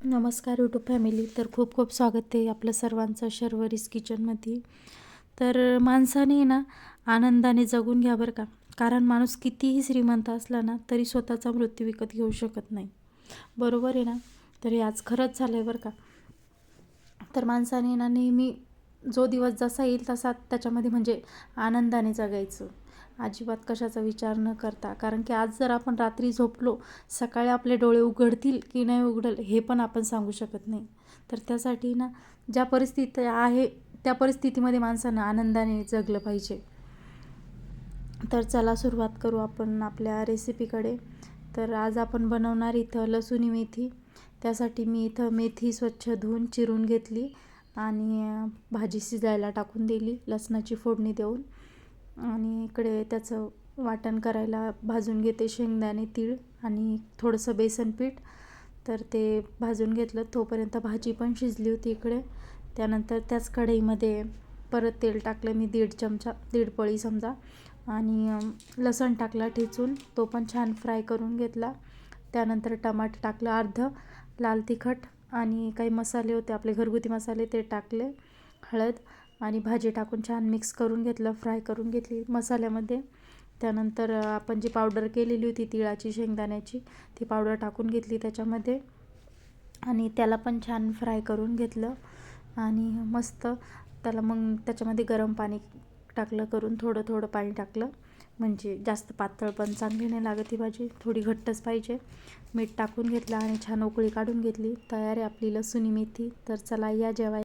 नमस्कार YouTube family. तर खूप खूप स्वागत आहे आपलं सर्वांचं शर्वरीज किचनमध्ये. तर माणसाने ना आनंदाने जगून घ्या बरं का. कारण माणूस कितीही श्रीमंत असला ना तरी स्वतःचा मृत्यू विकत घेऊ शकत नाही. बरोबर आहे ना. तर हे आज खरंच झालं आहे बरं का. तर माणसाने ना नेहमी जो दिवस जसा येईल तसा त्याच्यामध्ये म्हणजे आनंदाने जगायचं. अजिबात कशाचा विचार न करता. कारण की आज जर आपण रात्री झोपलो, सकाळी आपले डोळे उघडतील की नाही उघडेल हे पण आपण सांगू शकत नाही. तर त्यासाठी ना ज्या परिस्थिती आहे त्या परिस्थितीमध्ये माणसानं आनंदाने जगलं पाहिजे. तर चला सुरुवात करू आपण आपल्या रेसिपीकडे. तर आज आपण बनवणार इथं लसूणी मेथी. त्यासाठी मी इथं मेथी स्वच्छ धुवून चिरून घेतली आणि भाजी शिजायला टाकून दिली लसणाची फोडणी देऊन. आणि इकडे त्याचं वाटण करायला भाजून घेते शेंगदाणे, तीळ आणि थोडंसं बेसन पीठ. तर ते भाजून घेतलं तोपर्यंत भाजी पण शिजली होती इकडे. त्यानंतर त्याच कढईमध्ये परत तेल टाकलं मी 1.5 पळी समजा. आणि लसण टाकला ठेचून, तो पण छान फ्राय करून घेतला. त्यानंतर टमाटर टाकलं अर्धं, लाल तिखट आणि काही मसाले होते आपले घरगुती मसाले ते टाकले, हळद आणि भाजी टाकून छान मिक्स करून घेतलं, फ्राय करून घेतली मसाल्यामध्ये. त्यानंतर आपण जी पावडर केलेली होती तिळाची शेंगदाण्याची ती पावडर टाकून घेतली त्याच्यामध्ये आणि त्याला पण छान फ्राय करून घेतलं. आणि मस्त त्याला मग त्याच्यामध्ये गरम पाणी टाकलं करून, थोडं थोडं पाणी टाकलं म्हणजे जास्त पातळ पण चांगली नाही लागत ही भाजी, थोडी घट्टच पाहिजे. मीठ टाकून घेतलं आणि छान उकळी काढून घेतली. तयार आहे आपली लसूणी मेथी. तर चला या जेवायला.